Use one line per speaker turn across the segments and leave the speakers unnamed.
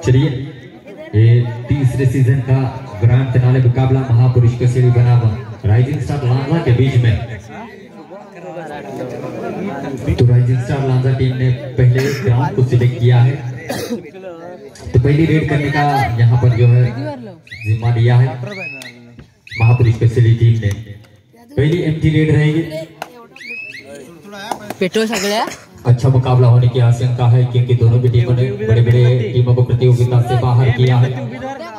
चलिए, ये तीसरे सीजन का ग्रांड फिनाले मुकाबला महापुरुष कसेड़ी बनाम राइजिंग स्टार लांजा के बीच में। तो राइजिंग स्टार लांजा टीम ने पहले ग्राउंड को सिलेक्ट किया है, तो पहली रेड करने का यहाँ पर जो है जिम्मा लिया है महापुरुष कसेड़ी टीम ने। पहली एम्प्टी रेड रहेगी।
पेट्रोल सगळ्या
अच्छा मुकाबला होने की आशंका है, क्योंकि दोनों भी टीमों ने बड़े बड़े टीमों को प्रतियोगिता से बाहर किया है।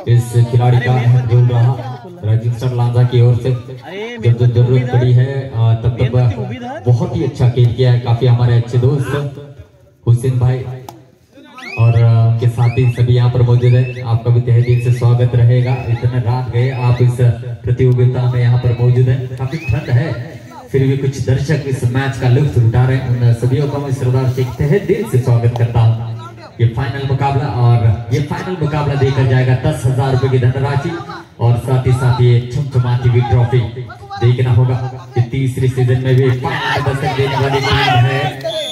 इस खिलाड़ी का अहम रोल रहा राइजिंग स्टार लांजा की ओर से। जब जरूरत पड़ी है तब तक बहुत ही अच्छा खेल किया है। काफी हमारे अच्छे दोस्त हुसैन भाई और के साथी सभी यहाँ पर मौजूद है। आपका भी तहे दिल से स्वागत रहेगा। इतने रात गए आप इस प्रतियोगिता में यहाँ पर मौजूद है। काफी ठंड है, फिर भी कुछ दर्शक इस मैच का लुत्फ उठा रहे हैं। उन सभी को मैं सरदार शेख तहे दिल से स्वागत करता हूँ। ये फाइनल मुकाबला, और ये फाइनल मुकाबला देकर जाएगा 10,000 रुपए की धनराशि और साथ ही ये चमचमाती हुई ट्रॉफी देखना होगा। कि तीसरी सीजन में भी फाइनल दस्तक देने वाली टीम है।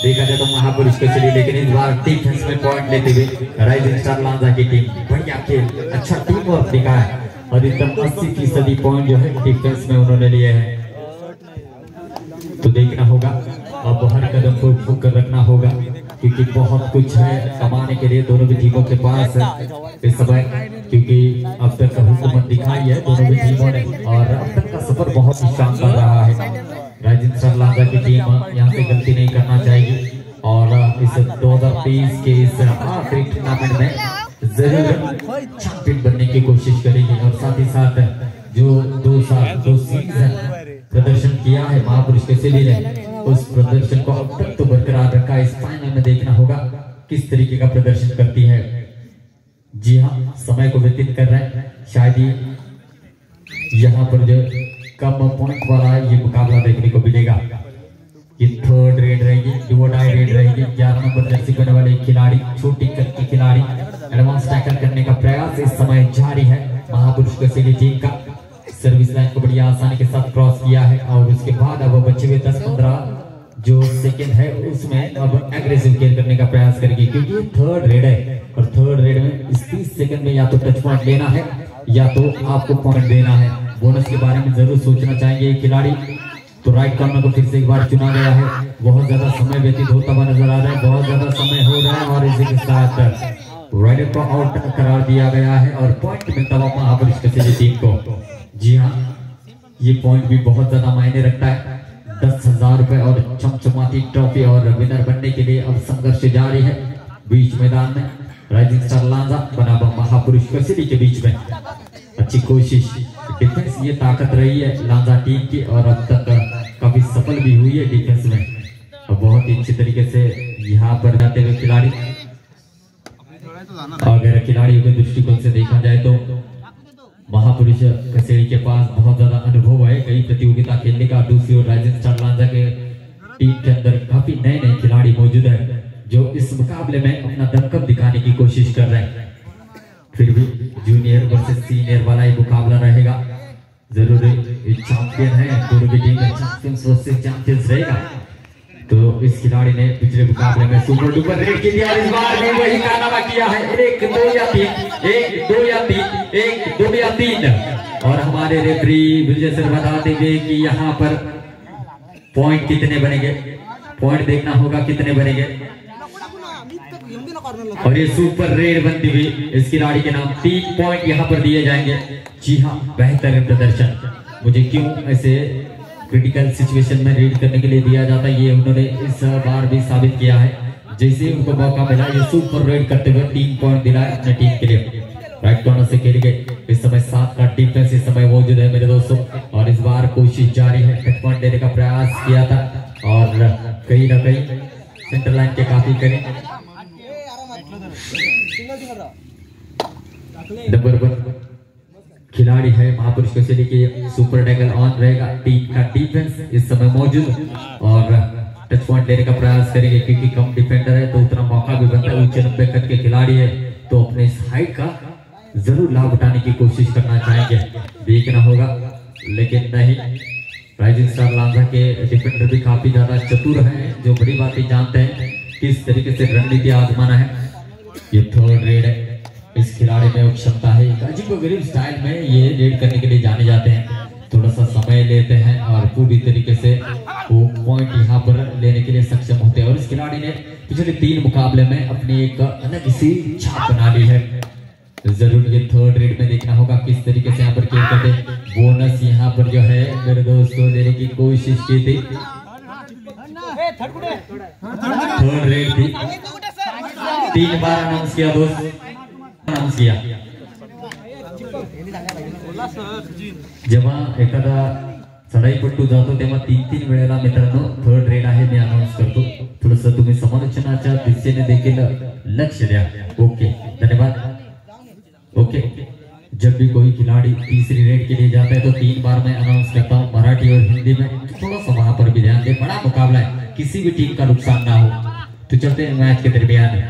देखा जाए तो महापुरुष कसेड़ी, लेकिन इस बार डिफेंस में पॉइंट लेते हुए राइजिंग स्टार लांजा की टीम बढ़िया खेल, अच्छा टीम वर्क दिखाया है। अधिकतम 80% पॉइंट जो है डिफेंस में उन्होंने लिए हैं। तो देखना होगा, अब हर कदम को फूक कर रखना होगा, क्योंकि बहुत कुछ है कमाने के लिए दोनों भी टीमों के पास इस समय। क्योंकि अब तक का हुकूमत दिखाई है दोनों भी टीमों ने, और अब तक का सफर बहुत ही शानदार रहा है। राइजिंग स्टार लांजा की टीम यहाँ से गलती नहीं करना चाहिए, और इस 2023 के इस आखिरी टूर्नामेंट में जरूर चैंपियन बनने की कोशिश करेगी। और साथ ही साथ जो दो सीजन प्रदर्शन किया है महापुरुष कसेड़ी ने, उस प्रदर्शन को अब तक तो बरकरार रखा है। इस फाइनल में देखना होगा किस तरीके का प्रदर्शन करती है। जी हाँ, समय को व्यतीत कर रहे हैं। शायद ही यहाँ पर जो कम पॉइंट वाला ये मुकाबला देखने को मिलेगा। ये थर्ड रेड रहेगी, डिवोडाई रेड रहेगी। 11 नंबर जर्सी पहनने वाले खिलाड़ी, छोटी कद के खिलाड़ी, एडवांस टैकल करने का प्रयास इस समय जारी है महापुरुष कसेड़ी टीम का। सर्विस लाइन को बड़ी आसानी के साथ क्रॉस किया है, और उसके बाद अब बचे हुए 10-15 जो सेकंड है उसमें अब एग्रेसिव खेल करने का प्रयास करेगी, क्योंकि ये थर्ड रेड है। और थर्ड रेड में इस 30 सेकंड में या तो टच पॉइंट लेना है या तो आपको पॉइंट देना है। बोनस के बारे में जरूर सोचना चाहिए ये खिलाड़ी। तो राइट कॉर्नर को फिर से एक बार चुना गया है। बहुत ज्यादा समय व्यतीत होता हुआ नजर आ रहा है, बहुत ज्यादा समय हो रहा है, और इसी के साथ राइडर को आउट करार दिया गया है और पॉइंट मिलता हुआ महापुरुष कसेड़ी टीम को। जी हाँ, ये पॉइंट भी बहुत ज्यादा मायने रखता है। 10,000 रुपए और चमचमाती ट्रॉफी, और विनर बनने के लिए अब संघर्ष जारी है बीच मैदान में। राइजिंग स्टार लांजा बनाम महापुरुष कसेड़ी के बीच में अच्छी कोशिश, डिफेंस ये ताकत रही है लांजा टीम की, और अब तक काफी सफल भी हुई है डिफेंस में। और बहुत ही अच्छी तरीके से यहाँ पर जाते हुए खिलाड़ी, अगर खिलाड़ियों के दृष्टिकोण से देखा जाए तो महापुरुष कसेड़ी के पास बहुत ज्यादा अनुभव है कई प्रतियोगिता खेलने का। दूसरी ओर राइजिंग स्टार लांजा के टीम के अंदर काफी नए खिलाड़ी मौजूद है, जो इस मुकाबले में अपना दमखम दिखाने की कोशिश कर रहे हैं। फिर भी जूनियर वर्सेस सीनियर वाला ही मुकाबला रहेगा। जरूर चैंपियन है, दोनों की टीम में चैंपियंस वर्सेस चैंपियंस रहेगा। तो इस खिलाड़ी ने पिछले मुकाबले में सुपर डुपर रेड के दिया, इस बार भी वही कारनामा किया है। 1 2 या 3, 1 2 या 3, 1 2 या 3। और हमारे रेफरी विजय सर बता देंगे कि यहाँ पर पॉइंट कितने बनेंगे। पॉइंट देखना होगा कितने बनेंगे। और ये सुपर रेड बनती हुई इस खिलाड़ी के नाम 3 पॉइंट यहाँ पर दिए जाएंगे। जी हाँ, बेहतरीन प्रदर्शन। मुझे क्यों ऐसे क्रिटिकल सिचुएशन में रीड करने के लिए दिया जाता है, ये उन्होंने इस बार भी साबित किया है। जैसे उनको मौका मिला, ये सुपर रेड करते हुए 3 पॉइंट दिलाए अपने टीम के लिए। राइट कॉर्नर से खेल गए, इस समय 7 का डिफेंस इस समय मौजूद है मेरे दोस्तों, और इस बार कोशिश जारी है। टच पॉइंट देने का प्रयास किया था, और कहीं ना कहीं सेंटर लाइन के काफी करीब। नंबर 1 खिलाड़ी है महापुरुष कसेड़ी के, सुपर टैकल ऑन रहेगा। टीम का डिफेंस इस समय मौजूद, और टच पॉइंट लेने का प्रयास करेंगे, क्योंकि कम डिफेंडर है तो उतना मौका भी बनता है। ऊंचे 90 कद के खिलाड़ी है, तो अपने इस हाइट का जरूर लाभ उठाने की कोशिश करना चाहेंगे। देखना होगा, लेकिन नहीं। राइजिंग स्टार लांजा के डिफेंडर भी काफी ज्यादा चतुर हैं, जो बड़ी बातें जानते हैं किस तरीके से रणनीति आजमाना है। ये थर्ड रेड है, में वो क्षमता है। अजीबोगरीब स्टाइल में ये रेड करने के लिए जाने जाते हैं, थोड़ा सा समय लेते हैं और पूरी तरीके से वो पॉइंट यहाँ पर लेने के लिए सक्षम होते हैं। और इस खिलाड़ी ने पिछले 3 मुकाबले में अपनी एक अलग सी छाप बना ली है। जरूर ये थर्ड रेड में देखना होगा किस तरीके से यहाँ पर खेल करते। बोनस यहाँ पर जो है मेरे दोस्तों देने की कोशिश की थी, थर्ड रेड थी, 3 बार अनाउंस किया दोस्त, अनाउंस किया। जेव्हा एखादा चढाईपट्टू जातो तेव्हा 3-3 वेळेला मित्रांनो थर्ड रेड आहे मी अनाउंस करतो। थोडस तुम्ही समालोचनाच्या दिशेने देखील लक्ष द्या। ओके, धन्यवाद। ओके, जब भी कोई खिलाड़ी तीसरी रेड के लिए जाता है तो 3 बार मैं अनाउंस करता हूँ मराठी और हिंदी में, थोड़ा सा वहां पर भी ध्यान दे। बड़ा मुकाबला है, किसी भी टीम का नुकसान ना हो। तो चलते हैं मैच के दरमियान।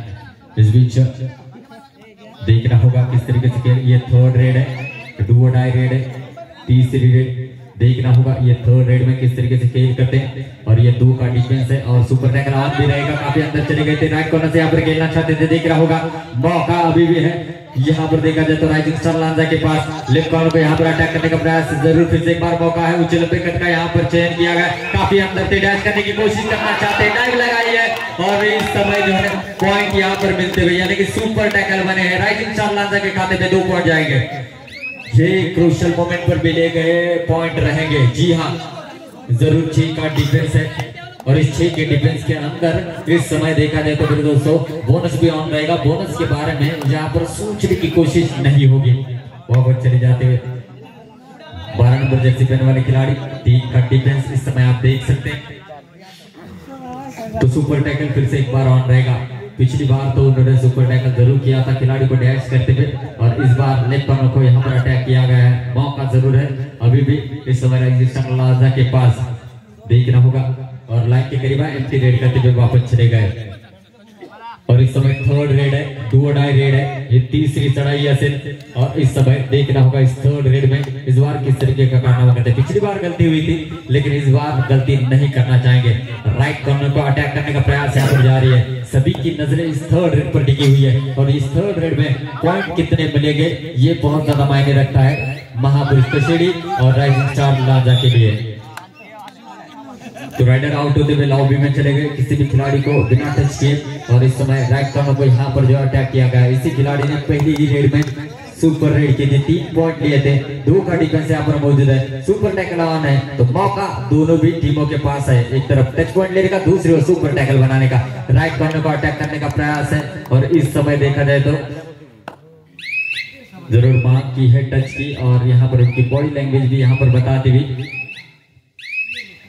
इस बीच देखना होगा किस तरीके से खेल। ये थर्ड रेड है, डू और डाई रेड है, तीसरी रेड देखना होगा ये थर्ड रेड में किस तरीके से खेल करते हैं। और ये 2 का डिफेंस है और सुपर टैकल ऑन भी रहेगा। काफी अंदर चले गए थे, राइट कॉर्नर से यहाँ पर खेलना चाहते थे, देख रहा होगा मौका अभी भी है। यहाँ पर देखा जाए तो राइजिंग स्टार लांजा के पास लेफ्ट कॉर्नर को यहाँ पर अटैक करने का प्रयास जरूर फिर से एक बार मौका है। उच्च लंबे कट का यहाँ पर चयन किया गया, काफी अंदर से डैश करने की कोशिश करना चाहते हैं, डाइव लगाई है और इस समय जो है पॉइंट यहाँ पर मिलते हुए यानी कि सुपर टैकल बने हैं। राइजिंग स्टार लांजा के खाते में 2 पॉइंट जाएंगे। ये क्रूशियल मोमेंट पर भी ले गए पॉइंट रहेंगे। जी हाँ, जरूर 6 का डिफेंस है और इस 6 के डिफेंस के अंदर इस समय देखा जाए तो मेरे दोस्तों बोनस भी ऑन रहेगा। बोनस के बारे में यहाँ पर सोचने की कोशिश नहीं होगी। वहां पर चले जाते हुए 12 नंबर जर्सी पहनने वाले खिलाड़ी, 3 का डिफेंस इस समय आप देख सकते हैं। तो सुपर टैकल फिर से एक बार ऑन रहेगा। पिछली बार तो उन्होंने सुपर टैकल जरूर किया था खिलाड़ी को डैश करते हुए और इस बार लेफ्ट कॉर्नर को यहाँ पर अटैक किया गया है। मौका जरूर है अभी भी इस समय राइजिंग लांजा के पास, देखना होगा और लाइन के करीब एम्प्टी रेड करते हुए वापस चले गए। और इस समय थर्ड रेड है, डू और डाई रेड है, ये तीसरी चढ़ाई है और इस समय देखना होगा इस थर्ड रेड में इस बार किस तरीके का कारनामा करते हैं। पिछली बार गलती हुई थी लेकिन इस बार गलती नहीं करना चाहेंगे। राइट कॉर्नर को अटैक करने का प्रयास यहाँ पर जारी है। सभी की नजरें इस थर्ड रेड पर टिकी हुई है और इस थर्ड रेड में पॉइंट कितने मिलेंगे ये बहुत ज्यादा मायने रखता है महापुरुष कसेड़ी और राइजिंग स्टार लांजा के लिए। तो राइडर आउट होते हुए लॉबी में चले गए किसी भी खिलाड़ी को बिना टच किए और इस समय राइट कॉर्नर को यहाँ पर जो अटैक किया गया, इसी खिलाड़ी ने पहली ही रेड में सुपर रेड के लिए 3 पॉइंट लिए थे। 2 का डिफेंस यहाँ पर मौजूद है, सुपर टैकल ऑन है तो मौका दोनों भी टीमों के पास है। एक तरफ टच पॉइंट लेने का, दूसरी ओर सुपर टैकल बनाने का। राइट कॉर्नर को अटैक करने का प्रयास है और इस समय देखा जाए तो जरूर मांग की है टच की और यहाँ पर उनकी बॉडी लैंग्वेज भी यहाँ पर बताती हुई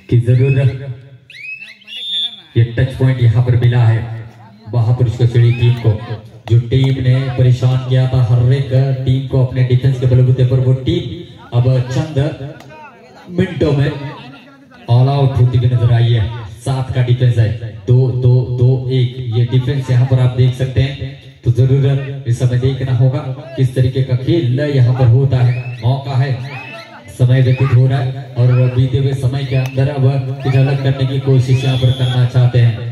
कि जरूर ये टच पॉइंट यहाँ पर मिला है महापुरुष कसेड़ी टीम को। जो टीम ने परेशान किया था हर एक टीम को अपने डिफेंस के बलबूते पर, वो टीम अब चंद मिनटों में ऑल आउट होती हुई नजर आई है। 7 का डिफेंस है, 2-2-2-1 ये डिफेंस यहाँ पर आप देख सकते हैं। तो जरूर इस समय देखना होगा किस तरीके का खेल यहाँ पर होता है। मौका है, समय व्यतीत हो रहा है और बीते हुए समय के अंदर अब कुछ अलग करने की कोशिश यहाँ पर करना चाहते हैं।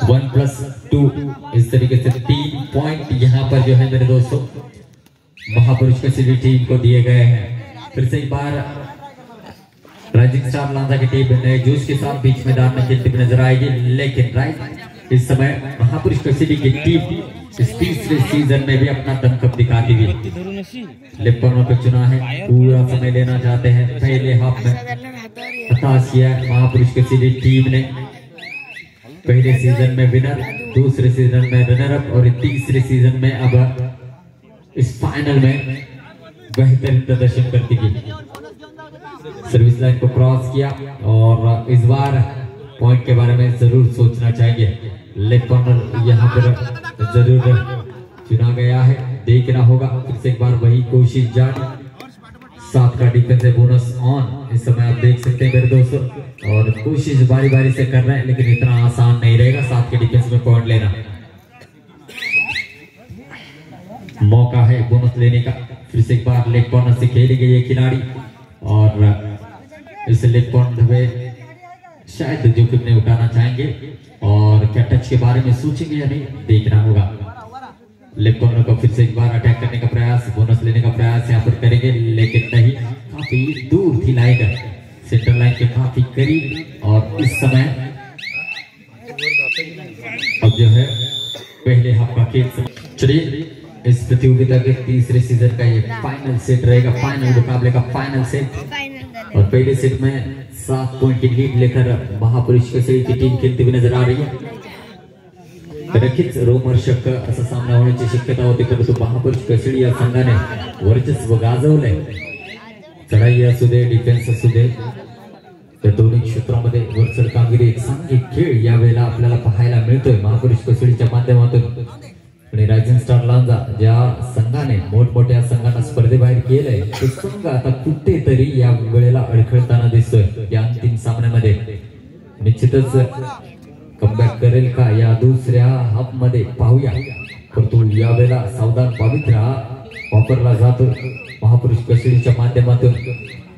1+2 इस तरीके से 3 पॉइंट यहाँ पर जो है मेरे दोस्तों महापुरुष कसेड़ी टीम को दिए गए हैं। फिर से एक बार राइजिंग स्टार लांजा की टीम नए जोश के साथ बीच मैदान में खेलती हुई नजर आएगी, लेकिन राइट इस समय महापुरुष कसेड़ी की टीम इस तीसरे सीजन में भी अपना दमखम दिखाती हुई लेफ्ट कॉर्नर पे चुना है। पूरा समय लेना चाहते हैं, पहले हाफ में हताश किया महापुरुष कसेड़ी टीम ने। पहले सीजन में विनर, दूसरे सीजन में रनर अप और तीसरे सीजन में अब इस फाइनल में बेहतरीन प्रदर्शन करती गई। सर्विस लाइन को क्रॉस किया और इस बार पॉइंट के बारे में जरूर सोचना चाहिए। लेफ्ट कॉर्नर यहाँ पर जरूर चुना गया है, देखना होगा फिर से एक बार वही कोशिश जारी। 7 का डिफेंस है, बोनस ऑन इस समय आप देख सकते हैं मेरे दोस्तों और कोशिश बारी बारी से कर रहे हैं लेकिन इतना आसान नहीं रहेगा 7 के डिफेंस में पॉइंट लेना। मौका है बोनस लेने का, फिर से एक बार लेफ्ट कॉर्नर से खेलेंगे ये खिलाड़ी और इस लेफ्ट कॉर्नर पे शायद जोखिम नहीं उठाना चाहेंगे और क्या टच के बारे में सोचेंगे या नहीं देखना होगा। लेफ्ट कॉर्नर का फिर से एक बार अटैक करने का प्रयास, बोनस लेने का प्रयास यहाँ पर करेंगे, लेकिन नहीं, काफी दूर थी लाइन, सेंटर लाइन के काफी करीब। और इस समय अब जो है पहले हाफ का खेल चलिए, इस प्रतियोगिता के तीसरे सीजन का ये फाइनल सेट रहेगा, फाइनल मुकाबले का फाइनल सेट। और पहले सेट में 7 पॉइंट की लीड लेकर महापुरुष केसरी की टीम खेलती हुई नजर आ रही है। नक्कीच रोमहर्षक असा सामना होण्याची शक्यता होती, परंतु महापुरुष केसरी या संघाने वर्चस्व गाजवलंय। चढाई असू दे, डिफेन्स असू दे, त्या दोन्ही क्षेत्रामध्ये वरचढ कामगिरी, एक सांघिक खेळ यावेळेला आपल्याला पाहायला मिळतोय महापुरुष केसरीच्या माध्यमातून। आणि रायझिंग स्टार लांजा ज्या संघाने मोठमोठ्या संघांना स्पर्धेबाहेर केलंय, तो संघ आता कुठेतरी या वेळेला अडखळताना दिसतोय या अंतिम सामन्यामध्ये। निश्चितच कमबॅक करेल का या दुसऱ्या हाफ मध्ये पाहूया, परंतु यावेळेला सावधान पवित्रा वापरला जातो महापुरुष केसरीच्या माध्यमातून।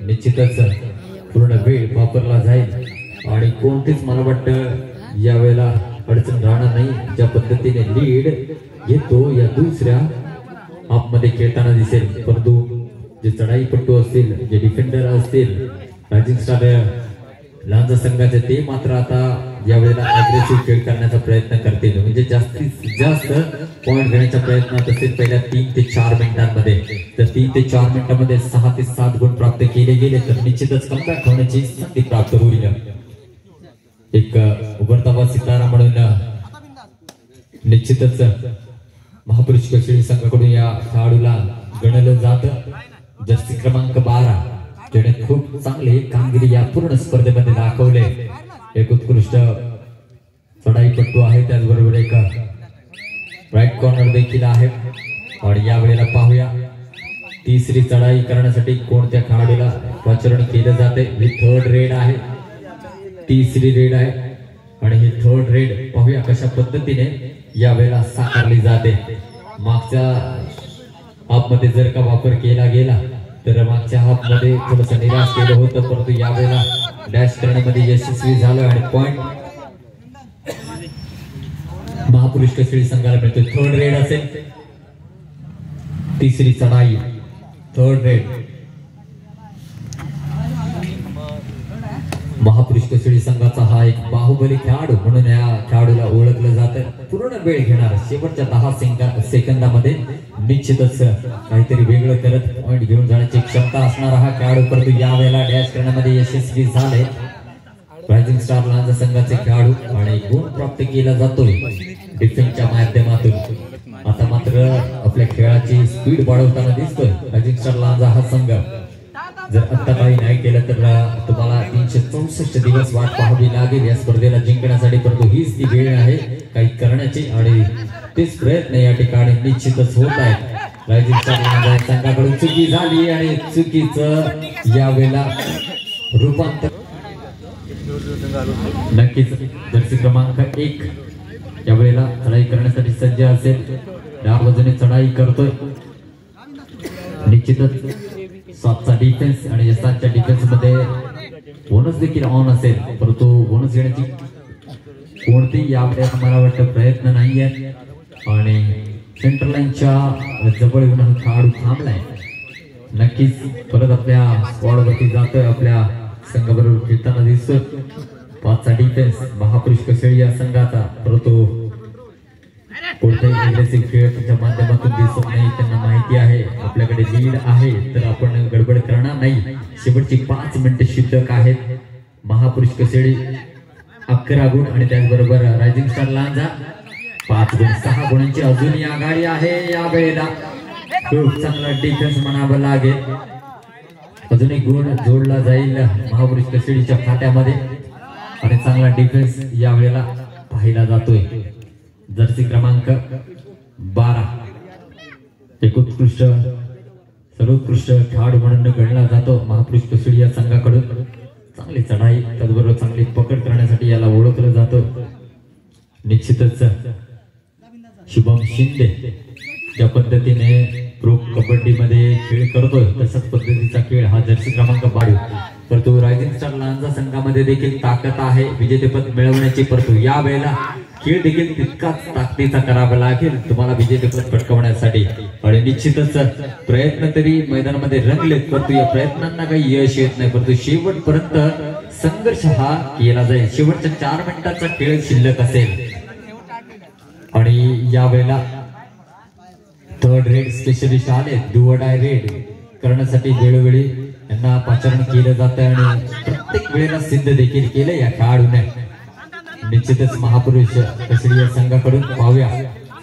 निश्चितच पूर्ण वेळ वापरला जाईल आणि कोणतेच मला वाटतं यावेळेला अडचण राहणार नाही। ज्या पद्धतीने लीड घेतो या दुसऱ्या हाफ मध्ये खेळताना दिसेल, परंतु जे चढाईपट्टू असतील, जे डिफेंडर असतील रायझिंग स्टार लांजा संघाचे, ते मात्र आता यावेळेला अग्रेसिव्ह खेळ करण्याचा प्रयत्न करतील, म्हणजे जास्तीत जास्त पॉइंट घेण्याचा प्रयत्न असेल पहिल्या 3 ते 4 मिनिटांमध्ये। तर 3 ते 4 मिनिटांमध्ये 6 ते 7 गुण प्राप्त केले गेले तर निश्चितच कमबॅक होण्याची संधी प्राप्त होईल। एक उभरता सितारा म्हणून निश्चितच महापुरुष केसरी संघाकडून या खेळाडूला गणलं जातं, जर्सी क्रमांक 12, ज्याने खूप चांगली कामगिरी या पूर्ण स्पर्धेमध्ये दाखवले। एक उत्कृष्ट चढाईपट्टू आहे, त्याचबरोबर एक राईट कॉर्नर देखील आहे। आणि यावेळेला पाहूया तिसरी चढाई करण्यासाठी कोणत्या खेळाडूला पाचारण केलं जाते। ही 3rd रेड आहे, तिसरी रेड आहे आणि ही 3rd रेड पाहूया कशा पद्धतीने यावेळेला साकारली जाते। मागच्या हाफ मध्ये जर का वापर केला गेला तर मागच्या हाफ मध्ये थोडंसं निराश केलं होतं, परंतु यावेळेला डॅश करण्यामध्ये यशस्वी झालं आणि पॉइंट महापुरुष केसरी संघाला मिळतो। 3rd रेड असेल, तिसरी चढाई 3rd रेड महापुरुष केसरी संघाचा हा एक बाहुबली खेळाडू म्हणून या खेळाडूला ओळखलं जातं। पूर्ण वेळ घेणार, शेवटच्या 10 सेकंदामध्ये निश्चितच काहीतरी वेगळं करत पॉइंट घेऊन जाण्याची क्षमता असणारा हा खेळाडू, परंतु यावेळेला डॅश करण्यामध्ये यशस्वी झाले रायझिंग स्टार लांजा संघाचे खेळाडू आणि गुण प्राप्त केला जातोय डिफेन्सच्या माध्यमातून। आता मात्र आपल्या खेळाची स्पीड वाढवताना दिसतोय रायझिंग स्टार लांजा हा संघ। जर आता काही नाही केलं तर तुम्हाला 364 दिवस वाट पाहावी लागेल या स्पर्धेला जिंकण्यासाठी, परंतु हीच ती वेळ आहे काही करण्याची आणि तेच प्रयत्न या ठिकाणी निश्चितच होत आहेत। रायझिंग स्टार लांजा संघाकडून चुकी झाली आणि चुकीचं यावेळेला रूपांतर नक्कीच जर्सी क्रमांक 1 यावेळेला चढाई करण्यासाठी सज्ज असेल, त्या बाजूने चढाई करतोय। निश्चितच 7चा डिफेन्स आणि या 7च्या डिफेन्स मध्ये बोनस देखील ऑन असेल, परंतु बोनस घेण्याची कोणतीही यावेळेला मला वाटतं प्रयत्न नाहीये आणि सेंटर लाईनच्या जवळ येऊन हा खेळाडू थांबलाय। नक्कीच परत आपल्या स्क्वॉडवरती जातोय, आपल्या संघाबरोबर खेळताना दिसतोय। 5चा डिफेन्स महापुरुष केसरी या संघाचा, परंतु कोणत्याही अग्रेसिव्ह खेळ त्यांच्या माध्यमातून दिसत नाही। त्यांना माहिती आहे आपल्याकडे लीड आहे तर आपण गडबड करणार नाही। शेवटची 5 मिनिटे शिल्लक आहेत। महापुरुष केसरी 11 गुण आणि त्याचबरोबर रायझिंग स्टार लांजा 5 गुण, 6 गुणांची अजूनही आघाडी आहे। यावेळेला खूप चांगला डिफेन्स म्हणावं लागेल, अजून एक गुण जोडला जाईल महापुरुष केसरीच्या खात्यामध्ये आणि चांगला डिफेन्स यावेळेला पाहिला जातोय। जर्सी क्रमांक 12 एक उत्कृष्ट सर्वोत्कृष्ट खेळाडू म्हणून गणला जातो महापुरुष केसरी या संघाकडून। चांगली चढाई त्याचबरोबर चांगली पकड करण्यासाठी याला ओळखलं जातं। निश्चितच शुभम शिंदे ज्या पद्धतीने प्रो कबड्डी मध्ये खेळ करतोय तशाच पद्धतीचा खेळ हा जर्सी क्रमांक 12, परंतु रायझिंग स्टार लांजा संघामध्ये देखील ताकद आहे विजेतेपद मिळवण्याची, परंतु या वेळेला खेळ देखील तितकाच ताकदीचा करावा लागेल तुम्हाला विजेतेपद पटकावण्यासाठी. आणि निश्चितच प्रयत्न तरी मैदानामध्ये रंगलेत, परंतु या प्रयत्नांना काही यश येत नाही. परंतु शेवटपर्यंत संघर्ष हा केला जाईल. शेवटच्या 4 मिनिटांचा खेळ शिल्लक असेल आणि यावेळेला थर्ड रेड स्पेशलिस्ट आले. डू ऑर डाय रेड करण्यासाठी वेळोवेळी यांना पाचारण केलं जातं आणि प्रत्येक वेळेला सिद्ध देखील केलं या खेळाडूने. निश्चितच महापुरुष कसरी या संघाकडून पाहूया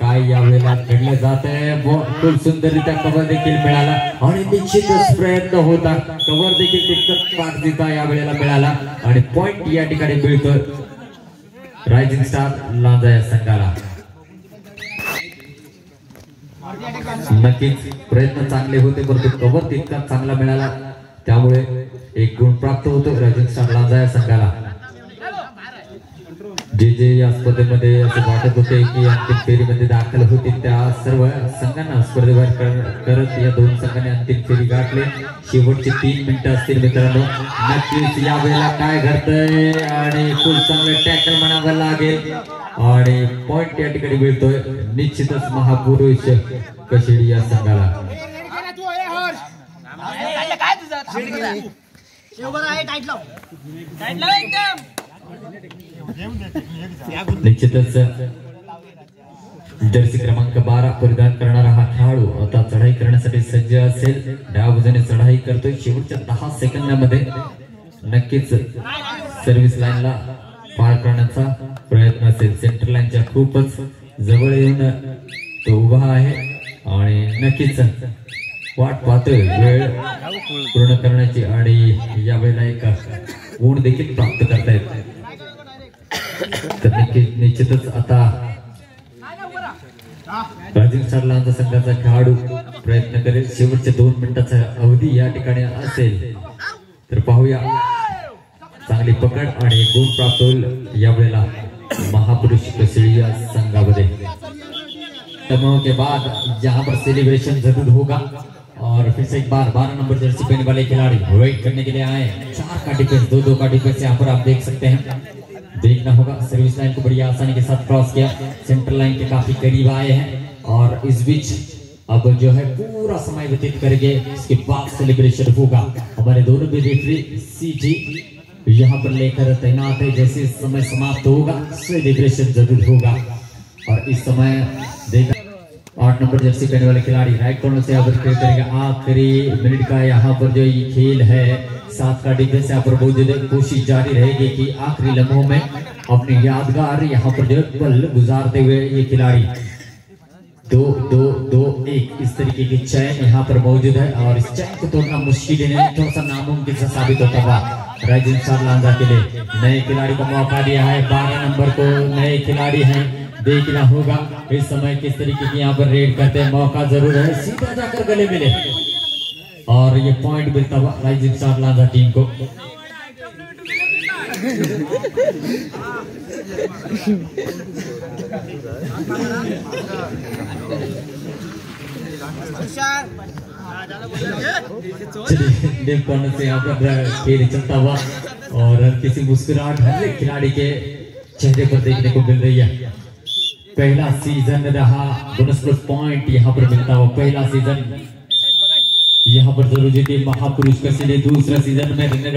काय यावेळेला घडलं जात आहे. खूप सुंदररित्या कव्हर देखील मिळाला आणि निश्चितच प्रयत्न होता. कव्हर देखील तितकंच ताकदीचा यावेळेला मिळाला आणि पॉइंट या ठिकाणी मिळतोय रायझिंग स्टार लांजा या संघाला. नक्कीच प्रयत्न चांगले होते परंतु कव्हर तितका चांगला मिळाला, त्यामुळे 1 गुण प्राप्त होतो रायझिंग स्टार लांजा या संघाला. जे या स्पर्धेमध्ये असं वाटत होते की अंतिम फेरीमध्ये दाखल होतील त्या सर्व संघांना स्पर्धेबाहेर करत या 2 संघांनी अंतिम फेरी गाठले. शेवटचे 3 मिनिटं असतील मित्रांनो. नक्कीच यावेळेला काय घडतंय आणि खूप चांगलं टॅकल म्हणावं लागेल आणि पॉइंट या ठिकाणी मिळतोय निश्चितच महापुरुष कशेडी या संघाला. निश्चितच जर्सी क्रमांक 12 परिधान करणारा हा खेळाडू आता चढाई करण्यासाठी सज्ज असेल. डाव्या बाजूने चढाई करतोय. शेवटच्या 10 सेकंदामध्ये नक्कीच सर्व्हिस लाईनला पार करण्याचा प्रयत्न असेल. सेंटर लाईनच्या खूपच जवळ येऊन तो उभा आहे आणि नक्कीच वाट पाहतोय वेळ पूर्ण करण्याची आणि यावेळेला एक गुण देखील प्राप्त करता येत. तर निश्चितच आता रायझिंग स्टार लांजा संघाचा खेळाडू प्रयत्न करेल. शेवटच्या 2 मिनिटाचा अवधी या ठिकाणी असेल तर पाहूया. चांगली पकड आणि 1 गुण प्राप्त होईल यावेळेला महापुरुष कशेडी या संघामध्ये. तमो के बाद यहाँ पर सेलिब्रेशन जरूर होगा और फिर से एक बार 12 नंबर जर्सी पहनने वाले खिलाड़ी वेट करने के लिए आए. 4 का डिफेंस 2-2 का डिफेंस यहाँ पर आप देख सकते हैं. देखना होगा सर्विस लाइन को बड़ी आसानी के साथ क्रॉस किया. सेंटर लाइन के काफी करीब आए हैं और इस बीच अब जो है पूरा समय व्यतीत करके इसके बाद सेलिब्रेशन होगा. हमारे दोनों भी रेफरी सीजी यहाँ पर लेकर तैनात है. जैसे समय समाप्त होगा सेलिब्रेशन जरूर होगा. और इस समय देखा 8 नंबर जर्सी पहनने वाले खिलाड़ी राइट कॉर्नर से अब खेल करेंगे. आखिरी मिनट का यहाँ पर जो ये खेल है 7 का डिफेंस यहाँ पर बहुत कोशिश जारी रहेगी कि आखिरी लम्हों में अपने यादगार यहाँ पर जो पल गुजारते हुए ये खिलाड़ी 2-2-2-1 इस तरीके की चैन यहाँ पर मौजूद है और इस चैन को तोड़ना मुश्किल नहीं, थोड़ा सा नामुमकिन सा साबित होता हुआ रायझिंग स्टार लांजा के लिए. नए खिलाड़ी को मौका दिया है. 12 नंबर को नए खिलाड़ी हैं, देखना होगा इस समय किस तरीके की यहाँ पर रेड करते हैं. मौका जरूर है, सीधा जाकर गले मिले और ये पॉइंट मिलता हुआ रायझिंग स्टार लांजा टीम को. लेफ्ट कॉर्नर से यहाँ पर खेल चलता हुआ और किसी मुस्कुराहट हर एक खिलाड़ी के चेहरे पर देखने को मिल रही है. पहला सीजन रहा, बोनस प्लस पॉइंट यहाँ पर मिलता हुआ. पहला सीजन यहाँ पर जरूर जीती महापुरुष कशेडी. दूसरा सीजन में